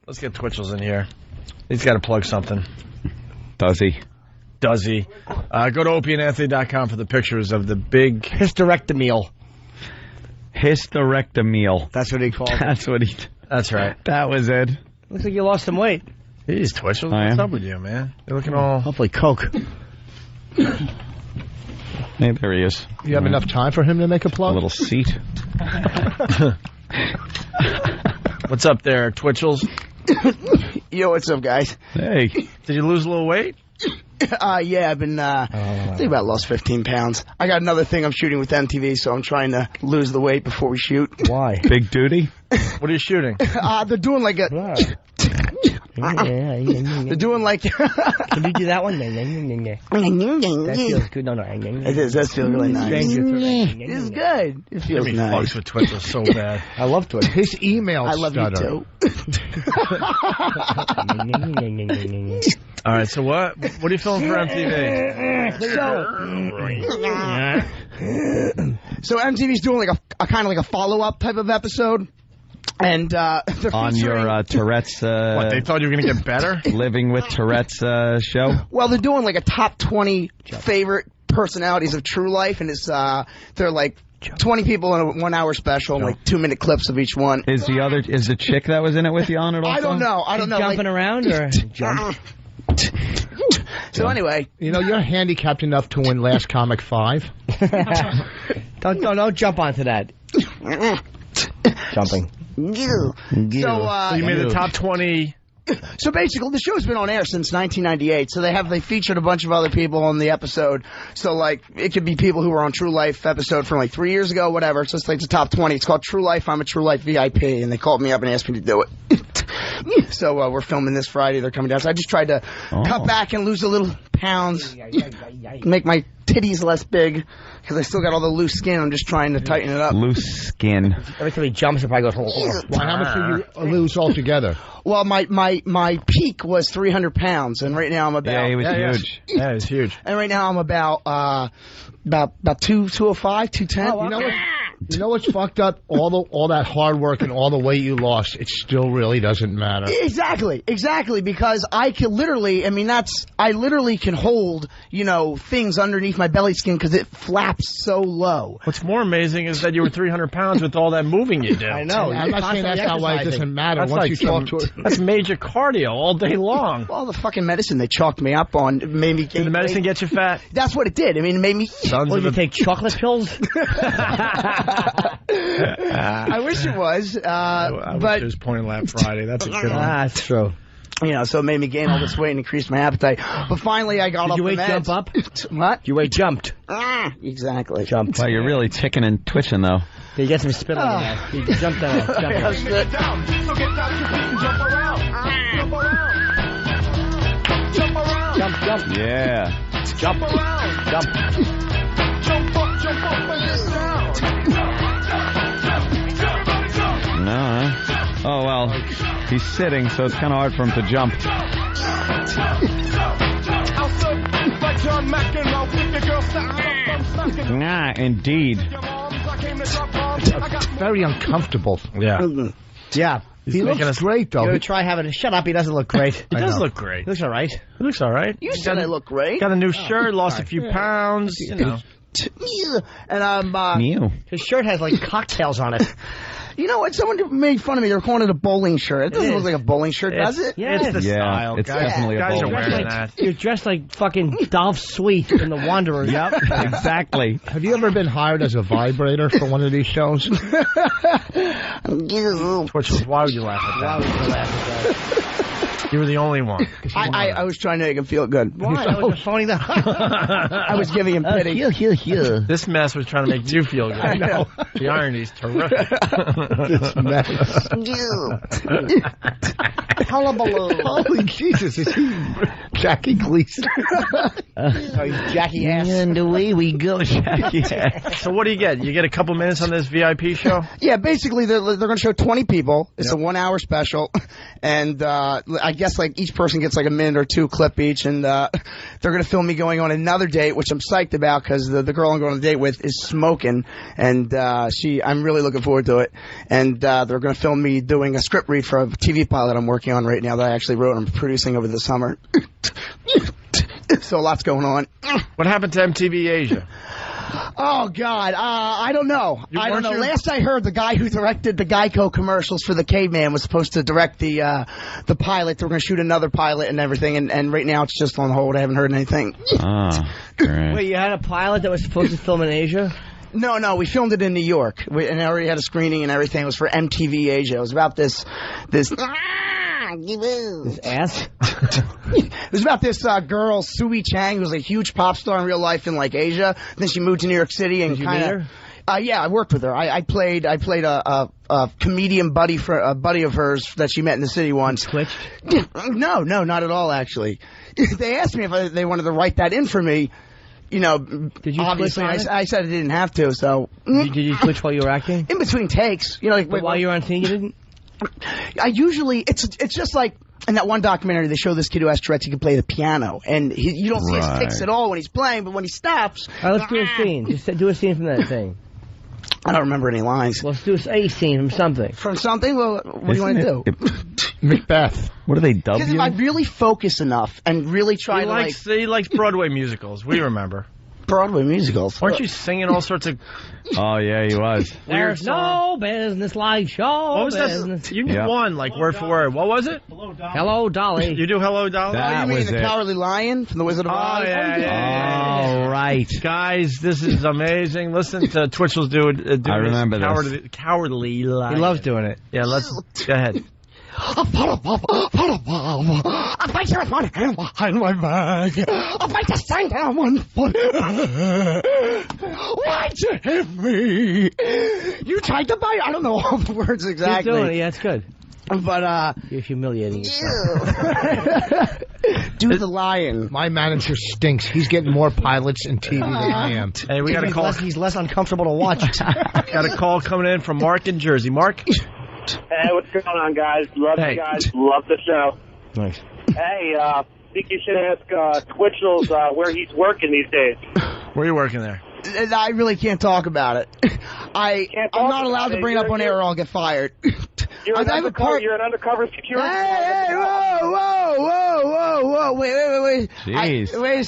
Let's get Twitchels in here. He's got to plug something. Does he? Does he? Go to opieandanthony.com for the pictures of the big hysterectomeal. Hysterectomeal. That's what he called it. That's what he... That's right. That was it. Looks like you lost some weight. Jeez, Twitchels, what's up with you, man? You're looking all... Hopefully Coke. Hey, there he is. You have enough time for him to make a plug? A little seat. What's up there, Twitchels? Yo, what's up, guys? Hey. Did you lose a little weight? Yeah, I've been, I think about lost 15 pounds. I got another thing I'm shooting with MTV, so I'm trying to lose the weight before we shoot. Why? Big duty? What are you shooting? They're doing like a... They're doing like... Can you do that one? That feels good. No. It is. That feels really nice. It is good. It feels nice. Fucks with Twitchels so bad. I love Twitch. His email I love stutter. you too. All right, so what are you feeling for MTV? So MTV's doing like a kind of like a follow-up type of episode. And they're on your Tourette's... what, they thought you were going to get better? Living with Tourette's show? Well, they're doing like a top 20 favorite personalities of true life, and it's they're like 20 people in a 1 hour special, like 2-minute clips of each one. Is the chick that was in it with you on it also? I don't know. Jumping around or jump? So anyway, you know, you're handicapped enough to win Last Comic 5. Don't jump onto that. Jumping. So you made the top 20. So basically, the show's been on air since 1998. So they featured a bunch of other people on the episode. So like it could be people who were on True Life episode from like 3 years ago, whatever. So it's like the top 20. It's called True Life. I'm a True Life VIP, and they called me up and asked me to do it. So we're filming this Friday. They're coming down. So I just tried to cut back and lose a little pounds, make my titties less big, because I still got all the loose skin. I'm just trying to tighten it up. Loose skin. Every time he jumps, it probably goes... Well, how much did you lose altogether? Well, my peak was 300 pounds, and right now I'm about... Yeah, he was huge. Yeah, it's huge. And right now I'm about 205, 210. Oh, wow. You know what's fucked up? All that hard work and all the weight you lost, it still really doesn't matter. Exactly, because I can literally, I literally can hold, things underneath my belly skin because it flaps so low. What's more amazing is that you were 300 pounds with all that moving you did. I know. I'm not saying that's not why it doesn't matter That's once like you talk to it. That's major cardio all day long. All the fucking medicine they chalked me up on made me gain Did the medicine get you fat? That's what it did. It made me... Did you take chocolate pills? I wish it was, I but wish it was Point Lab Friday. That's a good one. That's true. So it made me gain all this weight and increase my appetite. But finally, I got off the meds. Did your weight jump up? What? Your weight jumped. Exactly. Jumped. Wow, you're really ticking and twitching, though. You get some spit on your mouth. You jumped down. Get down. So get down. Jump around. Jump around. Jump around. Jump. Yeah. Jump around. Jump. Jump up and get down. No, huh? Oh, well, he's sitting, so it's kind of hard for him to jump. Nah, indeed. It's very uncomfortable. Yeah. Yeah. He looks great, though. You ever try having a... Shut up, he doesn't look great. He does look great. He looks all right. He looks all right. You said I look great. Got a new shirt, lost a few pounds, And His shirt has like cocktails on it. You know what? Someone made fun of me. They were calling it a bowling shirt. It doesn't look like a bowling shirt, does it? Yeah, It's the style. It's guys, definitely a guys are bowling wearing shirt. that. You're dressed like fucking Dolph Sweet in The Wanderer. Yep, exactly. Have you ever been hired as a vibrator for one of these shows? Twitchels, why would you laugh at that? Why would you laugh at that? You were the only one. I was trying to make him feel good. Why? I was just phoning that. I was giving him pity. This mess was trying to make you feel good. I know. The irony's terrific. This mess. Hullabaloo. Holy Jesus, is he Jackie Gleason. Jackie ass. And away we go, Jackie ass. So what do you get? You get a couple minutes on this VIP show? Yeah, basically they're going to show 20 people. It's a 1 hour special, and I guess like each person gets like a minute or two clip each, and they're going to film me going on another date, which I'm psyched about because the girl I'm going on a date with is smoking, and I'm really looking forward to it. And they're going to film me doing a script read for a TV pilot I'm working on right now that I actually wrote and I'm producing over the summer. So lots going on. What happened to MTV Asia? Oh, God. I don't know. I don't know. Last I heard, the guy who directed the Geico commercials for the Caveman was supposed to direct the pilot. They were going to shoot another pilot and everything, and right now it's just on hold. I haven't heard anything. Oh, great. Wait, you had a pilot that was supposed to film in Asia? No, we filmed it in New York, and I already had a screening and everything. It was for MTV Asia. It was about this ass? It was about this girl, Sui Chang, who was a huge pop star in real life in like Asia. Then she moved to New York City and kind of. Yeah, I worked with her. I played a comedian buddy of hers that she met in the city once. Twitched? No, not at all. Actually, they asked me if they wanted to write that in for me. You know, did you obviously twitch I said I didn't have to. So did you twitch while you were acting? In between takes, you know, like while you were on scene, you didn't. I usually it's just like in that one documentary they show this kid who has Tourette's, he can play the piano, and you don't see his tics at all when he's playing, but when he stops. All right, let's do a scene. Just do a scene from that thing. I don't remember any lines. Let's do a scene from something. From something? Well, what do you want to do? Macbeth. What do they dub Because you? if I really focus enough and really try He likes Broadway musicals. We remember. Broadway musicals. Weren't you singing all sorts of... Oh, yeah, he was. There's no business like show What was business. that? You did one, like word for word. What was it? Hello, Dolly. You do Hello, Dolly? You mean the Cowardly Lion from The Wizard of Oz? Yeah. Oh, right. Guys, this is amazing. Listen to Twitchels do I remember this. Cowardly Lion. He loves doing it. Yeah, go ahead. A fight with one hand behind my back. A fight to stand on one foot. Why'd you hit me? You tried to bite. I don't know all the words exactly. Keep doing it. Yeah, it's good. But you're humiliating yourself. Do the lion. My manager stinks. He's getting more pilots and TV than I am. Hey, we got a call. He's less uncomfortable to watch. Got a call coming in from Mark in Jersey. Mark? Hey, what's going on, guys? Love you guys. Love the show. Nice. Hey, think you should ask Twitchels where he's working these days. Where are you working there? I really can't talk about it. I'm not allowed to bring it up on air or I'll get fired. You're an undercover security. Hey, whoa. Wait. Jeez. Wait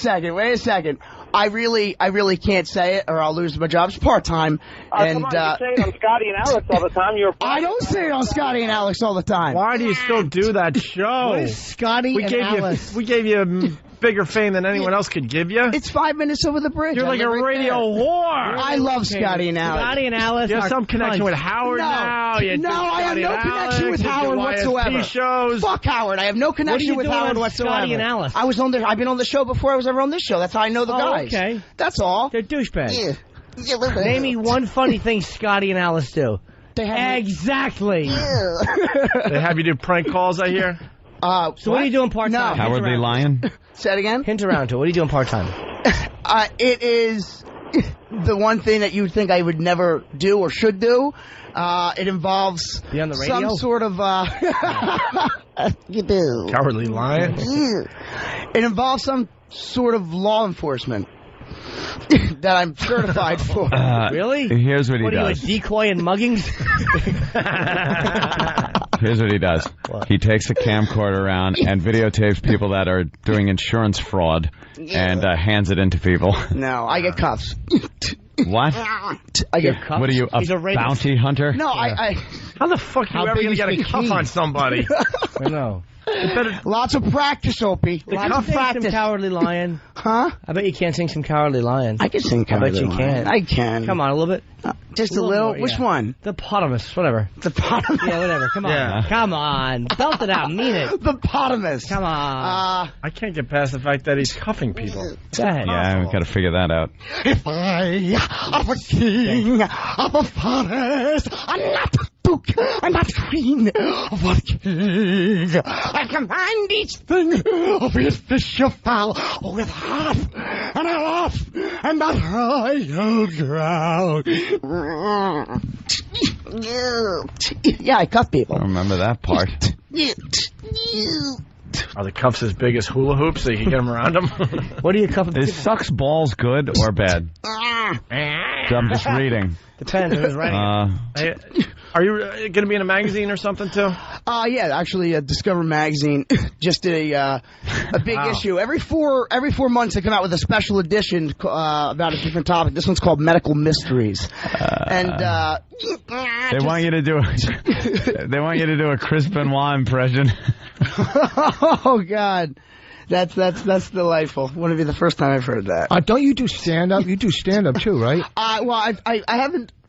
a second. I really can't say it or I'll lose my job. It's part-time. Come on, you say it on Scotty and Alex all the time. I don't say it on Scotty and Alex all the time. Why do you still do that show? What is Scotty and Alex? We gave you bigger fame than anyone else could give you. It's 5 minutes over the bridge. You're like a radio whore. I love Scotty and Alex. Scotty and Alice. You have some connection with Howard now. No, I have no connection with Howard whatsoever. Shows. Fuck Howard. I have no connection with Howard whatsoever. Scotty and Alice? I've been on the show before I was ever on this show. That's how I know the guys. Okay. That's all. They're douchebags. Yeah. Name me one funny thing Scotty and Alice do. Exactly. They have you do prank calls, I hear? So what are you doing part-time? No. Cowardly Lion? Say it again? Hint around to it. What are you doing part-time? It is the one thing that you would think I would never do or should do. It involves be on the radio? some sort of... you do. Cowardly Lion? It involves some sort of law enforcement that I'm certified for. Really? Here's what he does. What are does. you, a decoy and muggings? Here's what he does. What? He takes a camcorder around and videotapes people that are doing insurance fraud and hands it into people. No, I get cuffs. What? I get cuffs. What are you, a bounty hunter? No, I How the fuck are you ever going to get a cuff on somebody? I know. Lots of practice, Opie. Lots of practice. Some Cowardly Lion. Huh? I bet you can't sing some Cowardly Lion. I can sing Cowardly Lion. I bet you can. I can. Come on, a little bit. Just a little? More, Which one? The Potamus, whatever. The Potamus? Yeah, whatever. Come on. Yeah. Come on. Belt it out. Mean it. The Potamus. Come on. I can't get past the fact that he's cuffing people. Go ahead. Yeah, we've got to figure that out. If I am a king of a forest, I'm not duke. I'm not queen of what king. I command each thing of his fish of fowl with half and a laugh and the royal ground. Yeah, I cuff people. I remember that part. Are the cuffs as big as hula hoops so you can get them around them? What do you cuff? Is sucks balls good or bad? I'm just reading. Depends who's writing it. Are you going to be in a magazine or something too? Yeah, actually, Discover Magazine just did a big issue. Every 4 months they come out with a special edition about a different topic. This one's called Medical Mysteries, and they want you to do a Chris Benoit impression. Oh God. That's delightful. Wouldn't be the first time I've heard that. Don't you do stand-up? You do stand-up too, right? Well, I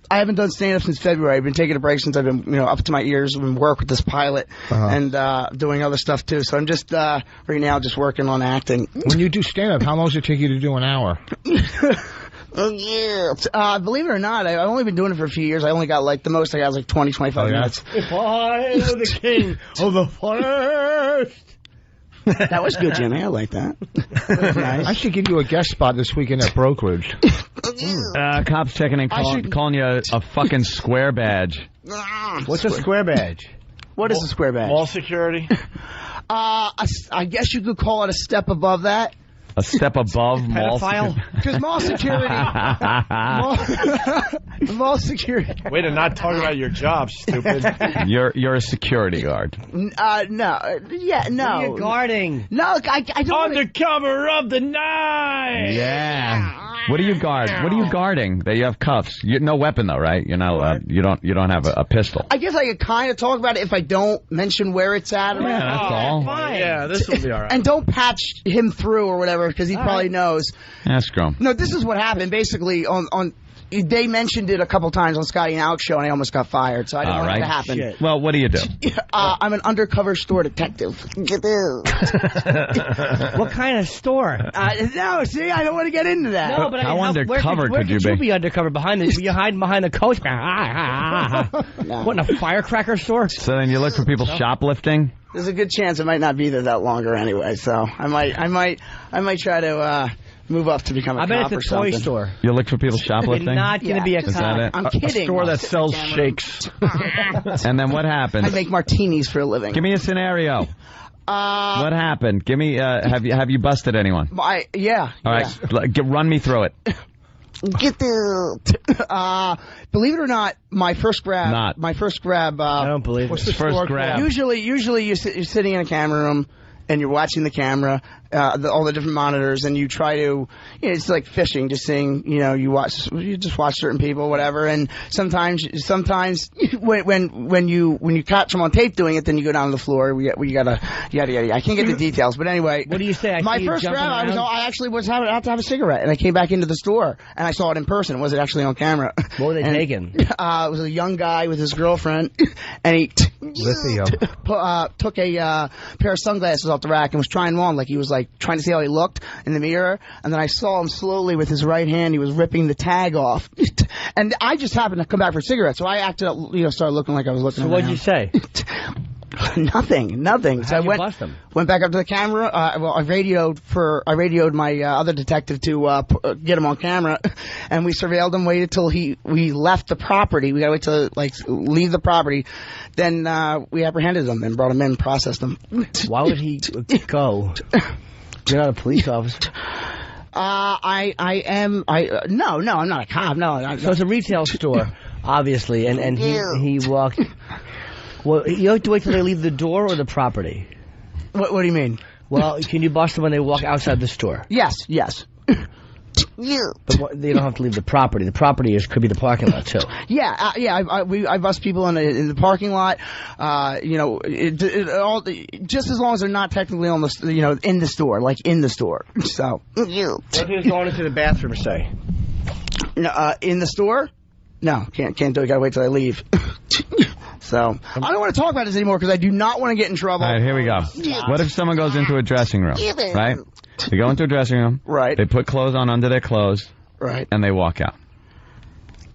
haven't done stand-up since February. I've been taking a break since I've been, up to my ears in work with this pilot and doing other stuff too. So I'm just right now just working on acting. When you do stand-up, how long does it take you to do an hour? Believe it or not, I've only been doing it for a few years. I only got the most I got was 20, 25 minutes. If I were the king of the forest. That was good, Jimmy. I like that. Nice. I should give you a guest spot this weekend at Brokerage. Cops checking and calling you a fucking square badge. What's a square badge? What is a square badge? Mall security? I guess you could call it a step above that. A step above mall security. Because mall security. Mall security. Way to not talk about your job, stupid. You're a security guard. No. Yeah, no. What are you guarding? No, I don't. Under cover of the night. Yeah. What do you guard? What are you guarding? That you have cuffs. No weapon though, right? You're not allowed. You don't have a pistol. I guess I could kind of talk about it if I don't mention where it's at. Yeah, that's all. Fine. Yeah, this will be all right. And don't patch him through or whatever because he probably knows. Ask him. No, this is what happened. Basically, they mentioned it a couple times on Scotty and Alex show, and I almost got fired, so I didn't want it to happen. Shit. Well, what do you do? I'm an undercover store detective. What kind of store? No, see, I don't want to get into that. No, but How undercover where could you you be? be undercover behind the? You're hiding behind the coach. No. What, in a firecracker store? So then you look for people shoplifting. There's a good chance it might not be there that longer anyway, so I might try to move up to become a cop or something. I bet it's a toy store. You look for people shoplifting. You're not going to be a Is that cop. it? I'm kidding. A store that sells shakes. And then what happens? I make martinis for a living. Give me a scenario. What happened? Give me. Have you busted anyone? Yeah. All right. Run me through it. Get there. Believe it or not, my first grab. Not. My first grab. I don't believe it. First grab. Usually you're sitting in a camera room and you're watching the camera, all the different monitors, and you try to, it's like fishing, just seeing, you just watch certain people, whatever, and sometimes when you catch them on tape doing it, then you go down to the floor, we gotta, yada. I can't get the details, but anyway. What do you say? My first grab, I actually had to have a cigarette, and I came back into the store, and I saw it in person. It wasn't actually on camera. What were they taking? It was a young guy with his girlfriend, and he Lithium. took a pair of sunglasses off the rack and was trying them on, like he was trying to see how he looked in the mirror, and then I saw him slowly with his right hand, he was ripping the tag off, and I just happened to come back for a cigarette, so I acted up, started looking like I was looking. So what'd you say? Nothing. So I went back up to the camera. I radioed my other detective to get him on camera, and we surveilled him. Waited till we left the property. We gotta wait till leave the property. Then we apprehended him and brought him in, processed him. Why would he go? You're not a police officer. No, I'm not a cop. No. So it's a retail store, obviously, and he walked. Well, you have to wait till they leave the door or the property. What do you mean? Well, can you bust them when they walk outside the store? Yes. But they don't have to leave the property. The property could be the parking lot too. Yeah. I bust people in the parking lot. Just as long as they're not technically on the, in the store, like in the store. So. What if he was going into the bathroom, say? In the store? No, can't do it. Gotta wait till I leave. So I don't want to talk about this anymore because I do not want to get in trouble. All right, here we go. What if someone goes into a dressing room, right? They go into a dressing room, right? They put clothes on under their clothes, right? And they walk out.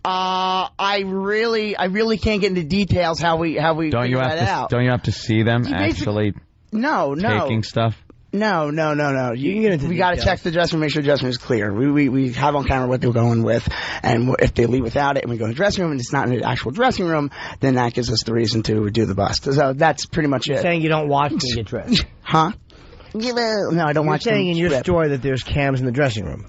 I really can't get into details how we figure that out. Don't you have to see them actually No. taking stuff? No. You can get into we got to check the dressing room, make sure the dressing room is clear. We have on camera what they're going with, and if they leave without it, and we go to the dressing room, and it's not in the actual dressing room, then that gives us the reason to do the bust. So that's pretty much it. You're saying you don't watch when you get dressed? Huh? No, I don't watch. You're saying in your story that there's cams in the dressing room?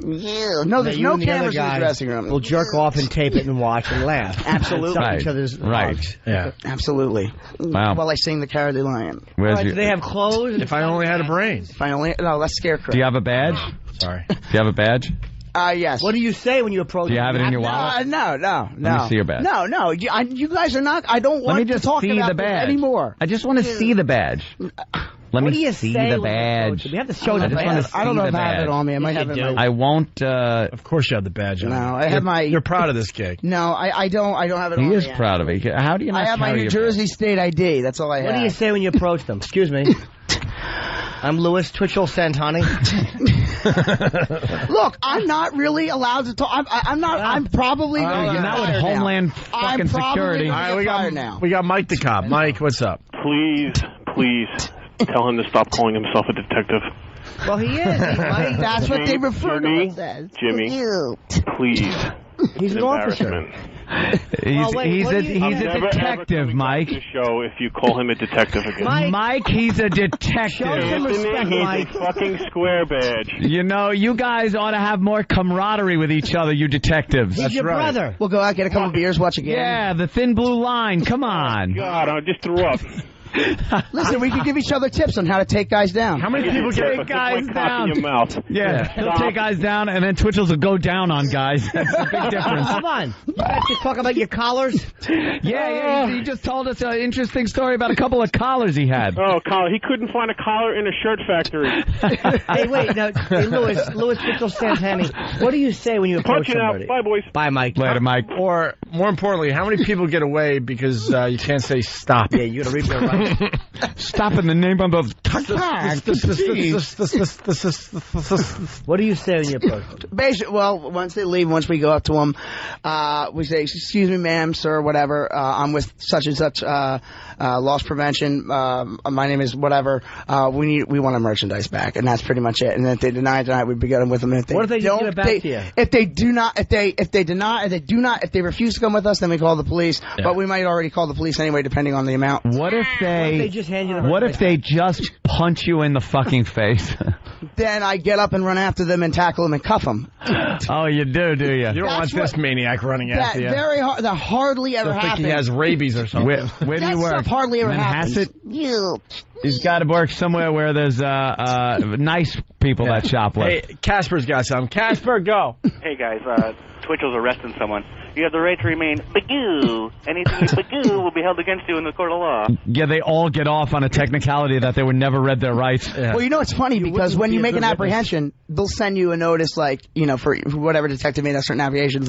No, there's no cameras in the dressing room. We'll jerk off and tape it and watch and laugh. Absolutely. Suck each other's hugs. Yeah. Absolutely. Wow. While I sing the Cowardly Lion. Do they have clothes? If I only had a brain. No, that's Scarecrow. Do you have a badge? Sorry. Do you have a badge? Yes. What do you say when you approach? Do you have it in your wallet? No. Let me see your badge. No. You guys are not. I don't want Let me just to talk see about the badge this anymore. I just want to see the badge. Let What do me you see say the when you approach badge. them? You have to show the I just badge. want to see I don't know the if I have it badge. on me. I might have it in my... I won't. Of course you have the badge on. No, I have my... You're proud of this gig. No, I don't have it on He me. is proud of it. How do you not I have my carry New your Jersey State ID. That's all I have. What do you say when you approach them? Excuse me. I'm Louis Twitchell Santani. Look, I'm not really allowed to talk. I'm not. I'm probably. You're not with Homeland fucking Security. All right, we got Mike the cop. Mike, what's up? Please tell him to stop calling himself a detective. Well, he is. That's what they refer to us as. Jimmy, please. He's an officer. He's a Never, detective, ever Mike. The show if you call him a detective again. Mike, he's a detective. Show some respect, He's Mike. a fucking square badge. You know, you guys ought to have more camaraderie with each other, you detectives. He's your brother. We'll go out, get a couple beers, watch a game. Yeah, the thin blue line. Come on. God, I just threw up. Listen, we can give each other tips on how to take guys down. How many people get Take guys down? In your mouth. Yeah, he'll take guys down, and then Twitchels will go down on guys. That's a big difference. Come on. You guys just talk about your collars? Yeah, he just told us an interesting story about a couple of collars he had. Oh, collar. He couldn't find a collar in a shirt factory. Hey, wait. Now, hey, Louis Twitchell Santani, what do you say when you approach Punching out. somebody? Bye, boys. Bye, Mike. Later, Mike. Or, more importantly, how many people get away because you can't say stop? Yeah, you gotta read their rights. Stop in the name of the... What do you say when you approach them? Basically, well, once they leave, once we go up to them, we say, "Excuse me, ma'am, sir, whatever. I'm with such and such loss prevention. My name is whatever. We want our merchandise back," and that's pretty much it. And if they deny it, we'd be getting with them. If they What if they don't, give it back to you? If they refuse to come with us, then we call the police. Yeah. But we might already call the police anyway, depending on the amount. What if They just hand you the What if they just punch you in the fucking face? Then I get up and run after them and tackle them and cuff them. Oh, you do you? You don't want this maniac running after you. That hardly ever They'll think happens. he has rabies or something. Where do That you work? stuff hardly ever happens. Manhasset? He's got to work somewhere where there's nice people that shop with. Hey, Casper's got some. Casper, go. Hey guys, Twitchell's arresting someone. You have the right to remain bagoo. Anything you bagoo will be held against you in the court of law. Yeah, they all get off on a technicality that they would never read their rights. Yeah. Well, you know, it's funny because when you be a make an good apprehension, they'll send you a notice like, for whatever detective made a certain apprehension.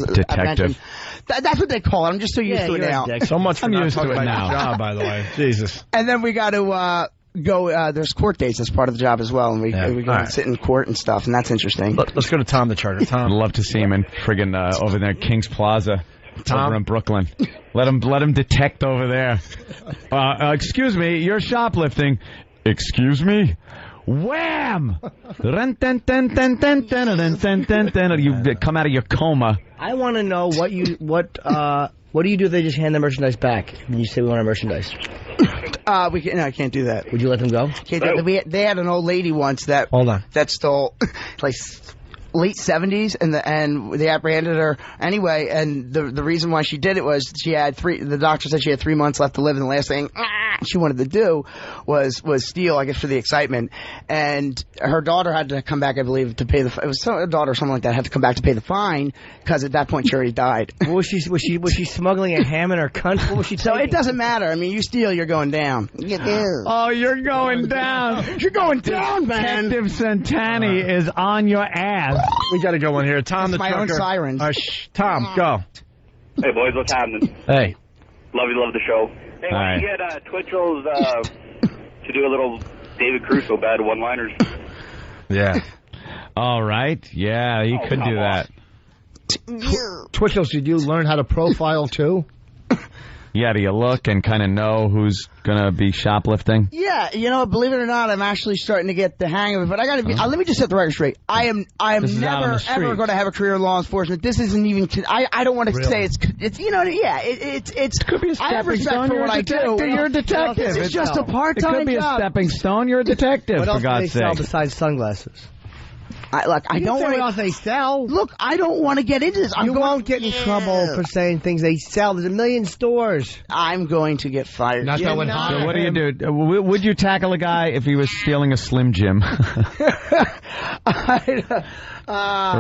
That's what they call it. I'm just so used to it now. So much for I'm not used to talking it about now. your job, by the way. Jesus. And then we got to go. There's court dates as part of the job as well, and we go All and right. sit in court and stuff, and that's interesting. Let's go to Tom the Charger. I'd Tom. love to see him in friggin' over there at King's Plaza. Tom? Over in Brooklyn. Let him detect over there. Excuse me, you're shoplifting. Excuse me? Wham! You come out of your coma. I want to know what do you do if they just hand the merchandise back and you say we want our merchandise? I can't do that. Would you let them go? Can't do that. They had an old lady once that Hold on. that stole like late 70s, and they apprehended her anyway. And the reason why she did it was she had the doctor said she had 3 months left to live, and the last thing she wanted to do was steal, I guess, for the excitement. And her daughter had to come back, I believe, to pay the. It was her daughter or something like that had to come back to pay the fine because at that point she already died. Was she smuggling a ham in her cunt? What was she So taking? it doesn't matter. I mean, you steal, you're going down. Oh, you're going down. You're going down, man. Detective Santani is on your ass. We got to go in here. Tom the That's my own Trucker. sirens. Tom, go. Hey boys, what's happening? Hey. Love the show. Hey, All why right. don't you get Twitchell's to do a little David Crusoe bad one-liners? Yeah. All right. Yeah, he could come do on. that. Twitchels, did you learn how to profile too? Yeah, do you look and kind of know who's going to be shoplifting? Yeah, you know, believe it or not, I'm actually starting to get the hang of it. But I got to be. Let me just set the record straight. I am never ever going to have a career in law enforcement. This isn't even. I don't want to say it's you know it's could be a stepping stone. For what I do. You're a detective. It's just a part-time job. It could be a stepping stone. You're a detective. What else for God's do they sell sake. besides sunglasses? I don't want what else they sell. Look, I don't want to get into this. You won't get in trouble for saying things they sell. There's a million stores. I'm going to get fired. Not that one. So what do you do? Would you tackle a guy if he was stealing a Slim Jim? Or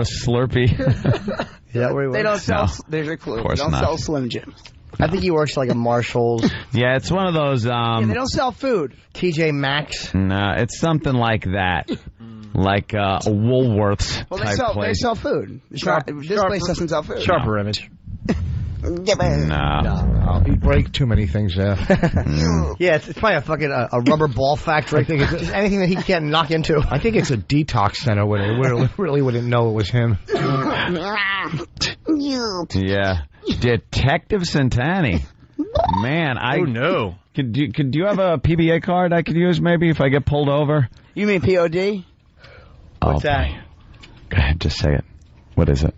a Slurpee? Is that where he They don't sell. No, There's a clue. of course They don't not. sell Slim Jims. I think he works like a Marshall's. Yeah, it's one of those. They don't sell food. TJ Maxx. No, it's something like that. Like a Woolworths Well, type they place. sell food. This place doesn't sell food. Sharper image. No. You break too many things there. Yeah, it's probably a fucking a rubber ball factory. I think it's just anything that he can't knock into. I think it's a detox center where they really wouldn't know it was him. Yeah. Detective Santani. Man, Oh, no. Could you have a PBA card I could use maybe if I get pulled over? You mean POD? What's that? Go ahead, just say it. What is it?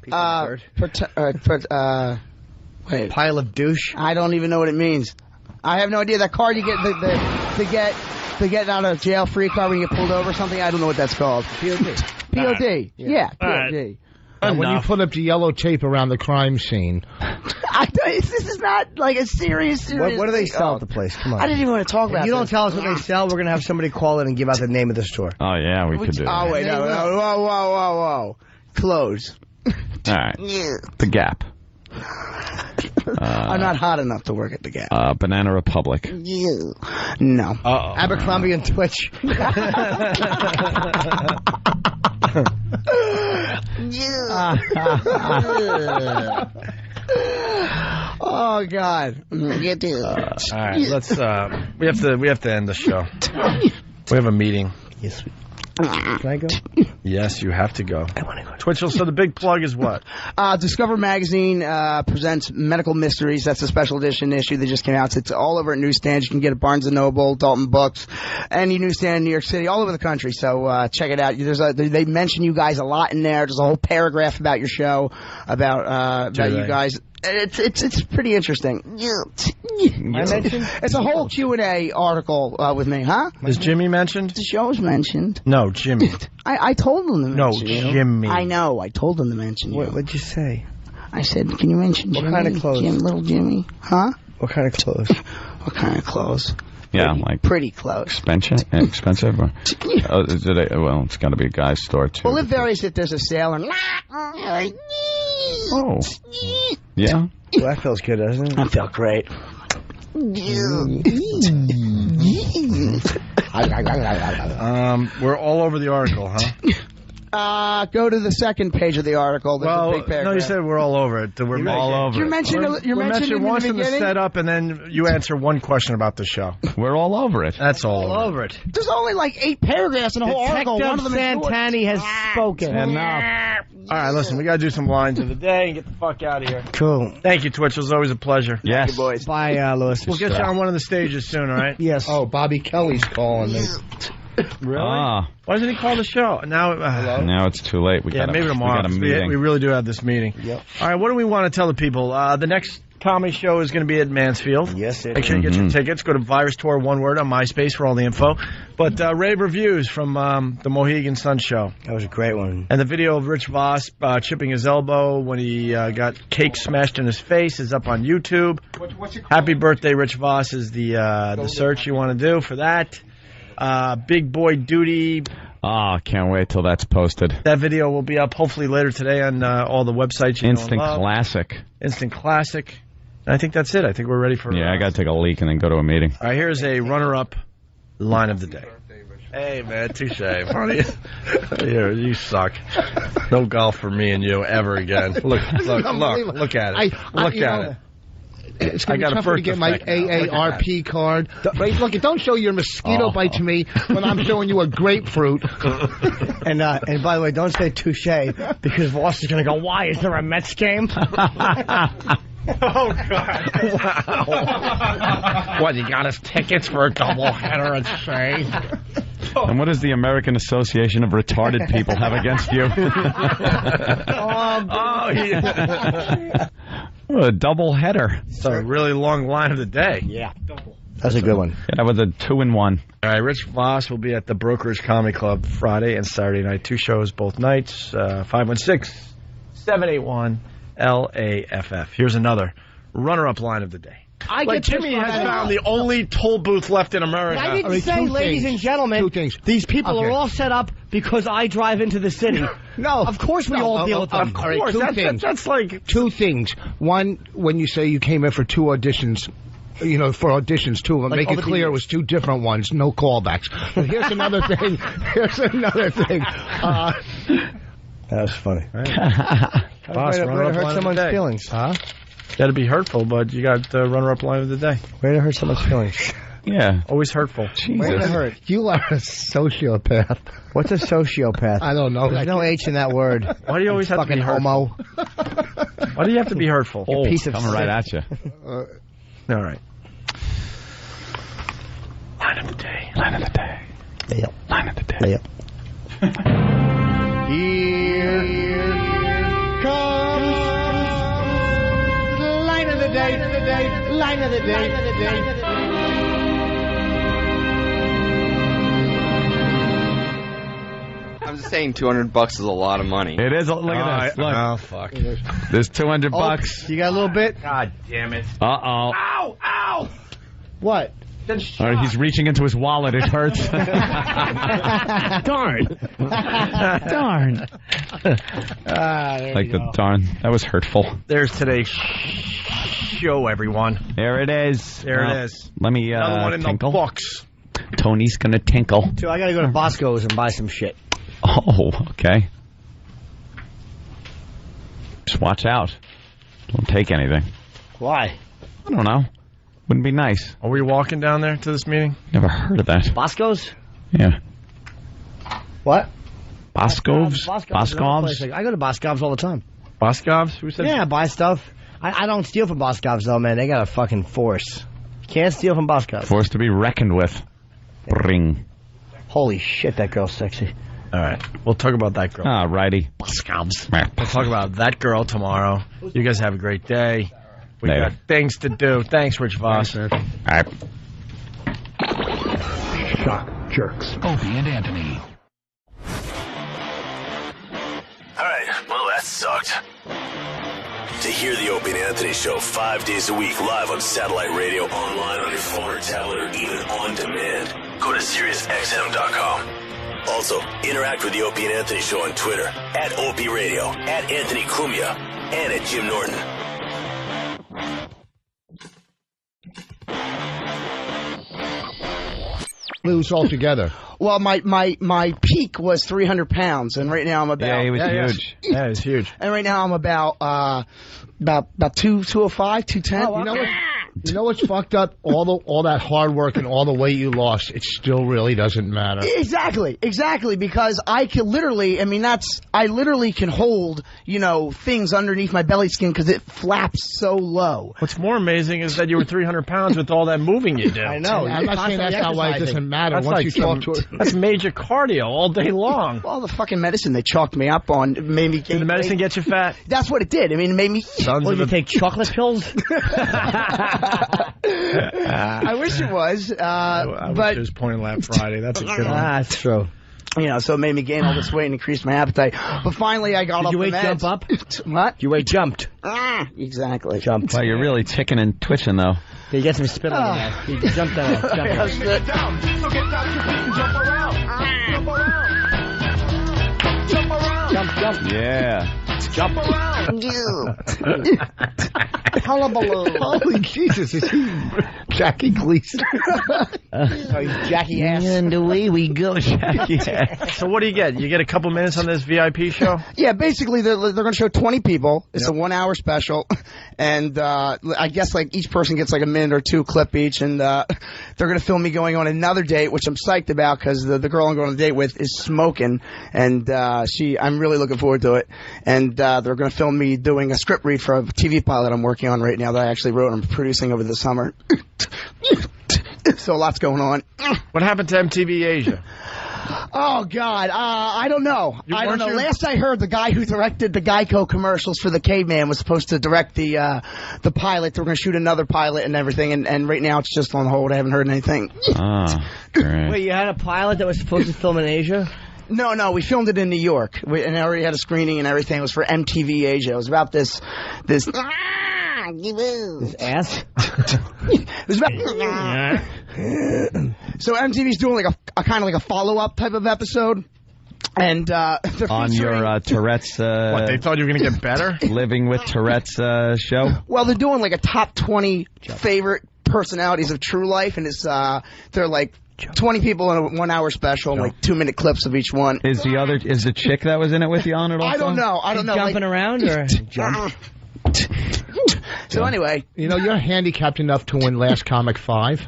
Wait. Pile of douche. I don't even know what it means. I have no idea. That card you get to get out of jail free card when you get pulled over or something. I don't know what that's called. POD. Yeah, POD. When you put up the yellow tape around the crime scene. This is not like a serious. What do they sell at the place? Come on. I didn't even want to talk about If you don't this. tell us what they sell, we're going to have somebody call in and give out the name of the store. Oh, yeah, we could do that. Oh, wait, no. Whoa. Close. All right. The Gap. I'm not hot enough to work at the Gap. Banana Republic. No. Abercrombie and Twitch. Oh God! All right, let's. We have to end the show. We have a meeting. Yes. Can I go? Yes, you have to go. I want to go. Twitchell. So the big plug is what? Discover Magazine presents Medical Mysteries. That's a special edition issue that just came out. It's all over at newsstands. You can get it at Barnes & Noble, Dalton Books, any newsstand in New York City, all over the country. So check it out. They mention you guys a lot in there. There's a whole paragraph about your show, about you guys. It's pretty interesting. It's a whole Q&A article with me, huh? Is Jimmy mentioned? The show's mentioned. No, Jimmy. I told him to mention you. Jimmy. I know. I told him to mention you. What'd you say? I said, can you mention What Jimmy? kind of clothes? Little Jimmy. Huh? What kind of clothes? What kind of clothes? Yeah, like Pretty clothes. expensive. Or, well, it's got to be a guy's store too. Well, it varies if there's a sale or. Oh, yeah. Well, that feels good, doesn't it? I felt great. We're all over the article, huh? Go to the second page of the article. There's a big paragraph. No, you said we're all over it. We're all over You it. mentioned it once in in the the beginning. setup, and then you answer one question about the show. We're all over it. That's all over it. There's only like 8 paragraphs in a whole article. One of them is Santani has spoken. Enough. All right, listen, we got to do some lines of the day and get the fuck out of here. Cool. Thank you, Twitch. It was always a pleasure. Yes. boys. Bye, Lewis. We'll get you on one of the stages soon, all right? Yes. Oh, Bobby Kelly's calling me. Really? Ah, Why doesn't he call the show? Now, now it's too late. We got maybe tomorrow. We got a meeting. We really do have this meeting. Yep. All right, what do we want to tell the people? The next comedy show is going to be at Mansfield. Yes, it Make sure you get Mm-hmm. your tickets. Go to Virus Tour, one word, on MySpace for all the info. But rave reviews from the Mohegan Sun show. That was a great one. And the video of Rich Voss chipping his elbow when he got cake smashed in his face is up on YouTube. Happy birthday, Rich Voss is the search you want to do for that. Big Boy Duty. Can't wait till that's posted. That video will be up hopefully later today on all the websites. Instant classic. Instant classic. And I think that's it. I think we're ready for... Yeah, I got to take a leak and then go to a meeting. All right, here's a runner-up line of the day. Hey, man, touche. You suck. No golf for me and you ever again. Look at it. Look at it. It's going to got be a tougher to birth get my defect now. AARP card. Right, look, don't show your mosquito bite to me when I'm showing you a grapefruit. And by the way, don't say touche, because Voss is going to go, why? Is there a Mets game? Oh, God. Wow. What, you got us tickets for a doubleheader at Shea? And what does the American Association of Retarded People have against you? Yeah. A double header. It's a really long line of the day. Yeah. That's a good one. Yeah, with a 2-in-1. All right, Rich Voss will be at the Brokers Comedy Club Friday and Saturday night. 2 shows both nights. 516-781-LAFF. Here's another runner-up line of the day. Jimmy has found the only toll booth left in America. I didn't say, ladies and gentlemen, Two things. these people are all set up because I drive into the city. No. Of course we all deal with them. Of course, that's like... Two things. One, when you say you came in for 2 auditions, you know, for auditions, 2 of them, Like make it clear it was 2 different ones, no callbacks. But here's another thing. That was funny. Boss, Way to runner-up hurt line of the someone's day. feelings. Huh? Got to be hurtful, but you got the runner-up line of the day. Way to hurt someone's feelings. Yeah. Always hurtful. Way Jesus. to hurt. You are a sociopath. What's a sociopath? I don't know. There's no H in that word. Why do you always have to Fucking be hurtful? homo. Why do you have to be hurtful? Oh, piece of coming right shit. at you. All right. Line of the day. Line of the day. Yep. Line of the day. Yep. Here comes line of the day, line of the day. I'm just saying $200 is a lot of money. It is. Look at this. Look. Oh, fuck. There's $200. You got a little bit? God damn it. Uh-oh. Ow! Ow! What? All right, he's reaching into his wallet. It hurts. Darn. Darn. Like the darn. That was hurtful. There's today's show, everyone. There it is. There it is. Let me Another one in tinkle. the books. Tony's gonna tinkle. Dude, I got to go to Bosco's and buy some shit. Oh, okay. Just watch out. Don't take anything. Why? I don't know. Wouldn't be nice. Are we walking down there to this meeting? Never heard of that. Bosco's? Yeah. What? Boscov's? Boscov's. Boscov's? I go to Boscov's all the time. Boscov's? Who said? Yeah, buy stuff. I don't steal from Boscov's, though, man. They got a fucking force. Can't steal from Boscov's. Forced to be reckoned with. Bring. Holy shit, that girl's sexy. All right. We'll talk about that girl. Ah, righty. Boscov's. We'll talk about that girl tomorrow. You guys have a great day. We Later. got things to do. Thanks, Rich Voss. All right. Shock jerks. Opie and Anthony. Alright, well that sucked. To hear the Opie and Anthony show 5 days a week live on satellite radio, online on your phone or tablet, or even on demand, go to SiriusXM.com. Also, interact with the Opie and Anthony show on Twitter, at Opie Radio, at Anthony Cumia, and at Jim Norton. Lose altogether. Well, my peak was 300 pounds, and right now I'm about. Yeah, he was huge. Yeah, it's huge. And right now I'm about 205, 210. You know what's fucked up? All that hard work and all the weight you lost, it still really doesn't matter. Exactly, because I can literally, I literally can hold, things underneath my belly skin because it flaps so low. What's more amazing is that you were 300 pounds with all that moving you did. I know. I'm not saying that's not why it doesn't matter. That's Once like you talk to that's major cardio all day long. All the fucking medicine they chalked me up on made me gain Did the medicine weight. get you fat? That's what it did. It made me. Sons What, of you a... take chocolate pills? I wish it was, I but wish it was Point and Laugh Friday. That's a good one. That's true. so it made me gain all this weight and increased my appetite. But finally, I got Did off your the weight meds. jump up? What? Your weight jumped. Exactly. Jumped. Well, you're really ticking and twitching, though. You get some spit on your neck. You jumped down. Get down. So get down. Jump around. Jump around. Jump around. Jump. Yeah. Jump around. Hullabaloo. Holy Jesus, is he Jackie Gleason. Jackie ass. And away we go, Jackie ass. So what do you get? You get a couple minutes on this VIP show? Yeah, basically they're going to show 20 people. It's a 1 hour special, and I guess like each person gets like a minute or two clip each, and they're going to film me going on another date, which I'm psyched about because the girl I'm going on a date with is smoking, and I'm really looking forward to it. And they're going to film me doing a script read for a TV pilot I'm working on right now that I actually wrote and I'm producing over the summer. So lots going on. What happened to MTV Asia? Oh God, I don't know. I don't know. Last I heard, the guy who directed the Geico commercials for the Caveman was supposed to direct the pilot. They were going to shoot another pilot and everything, and right now it's just on hold. I haven't heard anything. Ah, great. Wait, you had a pilot that was supposed to film in Asia? No, we filmed it in New York, and I already had a screening and everything. It was for MTV Asia. It was about this ass? It was about So MTV's doing like a kind of like a follow-up type of episode. And they're on your Tourette's what, they thought you were going to get better? Living with Tourette's show? Well, they're doing like a top 20 favorite personalities of True Life, and it's they're like 20 people in a 1 hour special, and like 2-minute clips of each one. Is the chick that was in it with you on it also? I don't know. Jumping around or jump? So anyway, you know, you're handicapped enough to win Last Comic 5.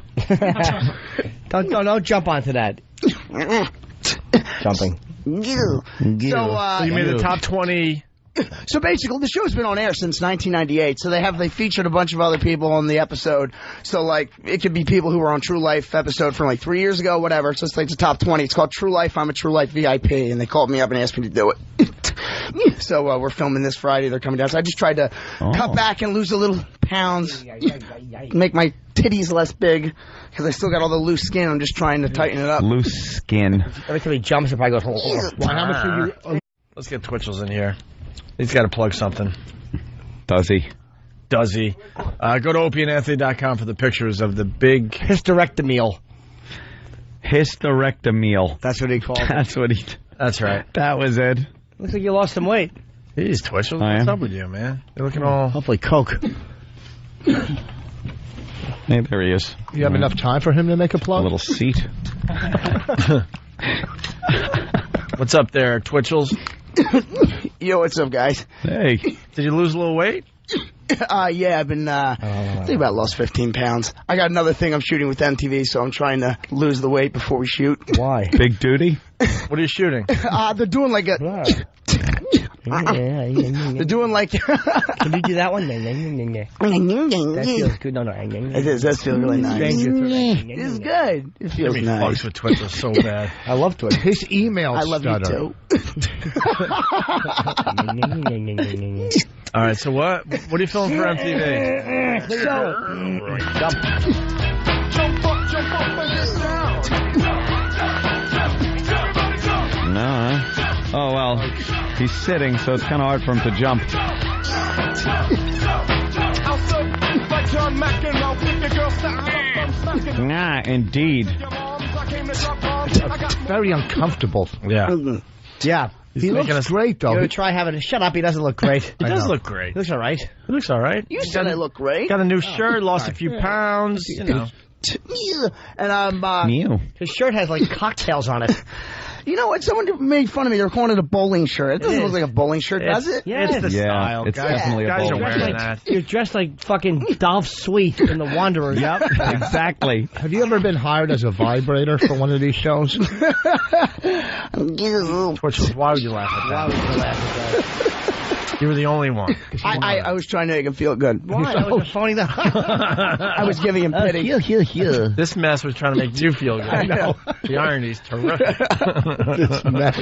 Don't jump onto that. Jumping. So you made the top 20. So basically, the show's been on air since 1998. So they featured a bunch of other people on the episode. So like, it could be people who were on True Life episode from like 3 years ago, whatever. So it's like the top 20. It's called True Life. I'm a True Life VIP, and they called me up and asked me to do it. So we're filming this Friday. They're coming down. So I just tried to cut back and lose a little pounds, make my titties less big, because I still got all the loose skin. I'm just trying to tighten it up. Loose skin. Every time he jumps, it probably goes. Well, how much are you? Let's get Twitchels in here. He's got to plug something. Does he? Go to opieandanthony.com for the pictures of the big hysterectomy. Hysterectomy. That's what he called it. That's right. That was it. Looks like you lost some weight. Jeez, Twitchels, what's up with you, man? You're looking all... Hopefully coke. Hey, there he is. You have enough time for him to make a plug? A little seat. What's up there, Twitchels? Yo, what's up, guys? Hey. Did you lose a little weight? Yeah, I've been, I think about lost 15 pounds. I got another thing I'm shooting with MTV, so I'm trying to lose the weight before we shoot. Why? Big duty? What are you shooting? They're doing like a... They're doing like... Can you do that one? That feels good. No. It is. That feels really nice. It's good. It feels nice. Fucks with Twitchels so bad. I love Twitch. His email I love stutter. you too. All right, so what are you filming for MTV? Jump up and get down. No, huh? Oh, well, he's sitting, so it's kind of hard for him to jump. Nah, indeed. It's very uncomfortable. Yeah. Yeah. He looks great, though. You ever try having a... Shut up, he doesn't look great. He does look great. He looks all right. He looks all right. You said I look great. Got a new shirt, lost a few pounds, you know. And his shirt has like cocktails on it. You know what? Someone made fun of me. They're calling it a bowling shirt. It doesn't look like a bowling shirt, does it? Yeah, it's the style. It's definitely a guys are bowling wearing shirt. that. You're dressed like fucking Dolph Sweet in The Wanderer. Yep, exactly. Have you ever been hired as a vibrator for one of these shows? Twitchels, why would you laugh at that? You were the only one. I was trying to make him feel good. Why? That was a phony. I was giving him pity. This mess was trying to make you feel good. I know. The irony's terrific. This mess.